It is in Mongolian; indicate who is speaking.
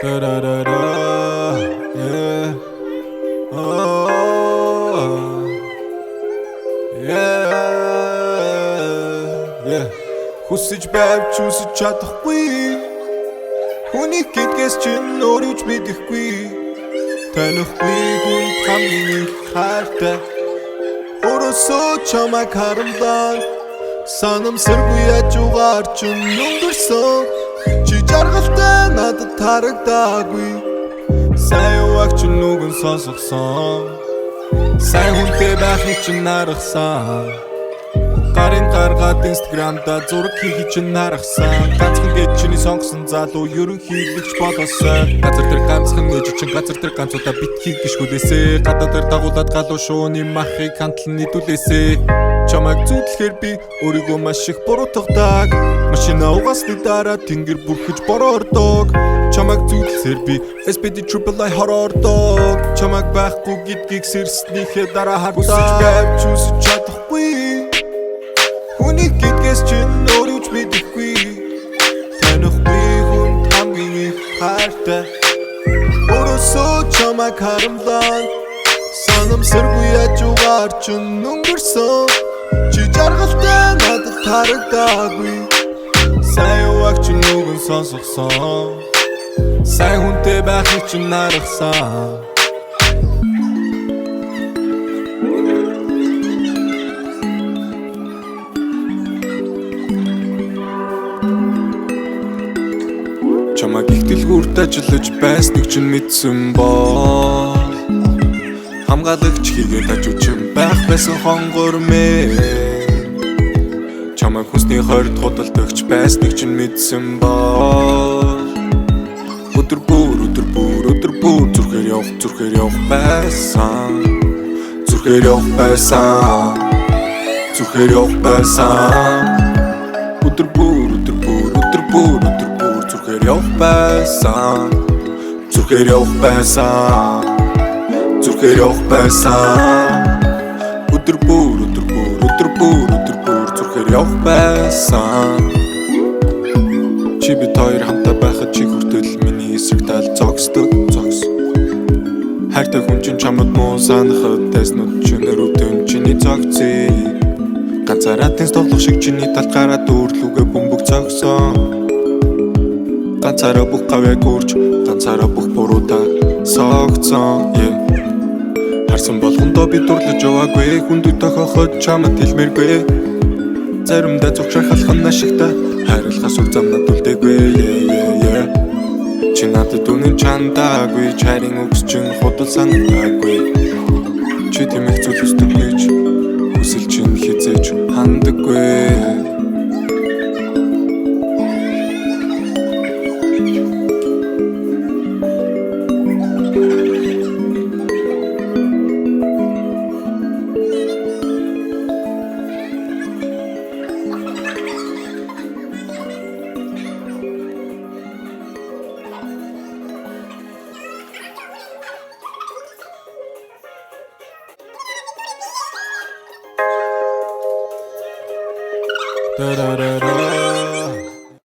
Speaker 1: Da da da da, yeah. Oh, yeah, yeah. Хүсэж байвч үсэж чадахгүй. Хүнийг гэдгээс чинь өөрөө ч мэдэхгүй. Танихгүй хүн хамгийн их хайртай. Өрөөсөө чамайг харамлаа. Санамсаргүй яжуугаар чинь өнгөрсөн. Чи жаргалтай надад тарагдаагүй. Сайн яваг чинь нүгэн сонсгосон. Сайн хүнтэй байхыг чинь наргасан. Гарын гаргаад инстаграмда зураг хийхийг чинь наргасан. Ганцхан гэж чиний сонгосон залуу ерөнхийлөгч болоосой. Газар дээр ганцхан ээж чинь газар дээр ганцудаа битгий гიშгүүлээсэ. Гадаа дээр дагуулад галуу шууны махыг хандлан нийтүүлээсэ. Чамайг зүтлэхээр би өөрийгөө маш их буруутгадаг. Машина угаасны дараа тэнгэр бүрхэж борордог. Чамайг зүтлэхээр би SPD Triple I хорордог. Чамайг байхгүй гэдгийг сэрснийхээ дараа хардаа. Хүсэж байвч үсэж чадахгүй. Хүнийг гэдгээс чинь өөрөө ч мэдэхгүй. Танихгүй хүн хамгийн их хайртай. Өрөөсөө чамайг харамлаа. Санамсаргүй яжуугаар чинь өнгөрсөн. Чи жаргалтай надад тарагдаагүй. Сайн яваг чинь нүгэн сонсгосон. Сайн хүнтэй байхыг чинь наргасан. Чамайг их дэлгүүрт ажиллаж байсныг чинь мэдсэн бол хамгаалагч хийгээд ажуучин байх байсан хонгор мэн. Чамайг хүнсний хорд худалдагч байсныг чинь мэдсэн бол өдөр бүр зүрхээр явах байсан. Зүрхээр явах байсан. Өдөр бүр зүрхээр явах байсан. Зүрхээр явах байсан. Өдөр бүр зүрхээр явах байсан. Чи бид хоёр хамтаа байхад чи хүртэл миний эсрэг тал зогсдог. Хайртай хүн чинь чамд муу санахад тайснууд чинь өрөвдөн чиний зогцъя. Ганцаараа тэнс тоглох шиг чиний талд гараад дүүрлүүгээ бөмбөг зогсон. Ганцаараа бүх гавьяг үрж, ганцаараа бүх буруудаа согцсон. Харсан болгондоо би дурлаж яваагүй. Хүнд тохиоход чамд хэлмээргүй. Заримдаа зүгшрах алхан ашигтай хайрлахаас үр замнад үлдээгүй. Чи надад үнэн чандаагүй. Чарийн үгс чин худал санагдаагүй. Чи тэмэх зүйлсдэг гэж хүсэл чин хизээж хандаггүй. Da da da da.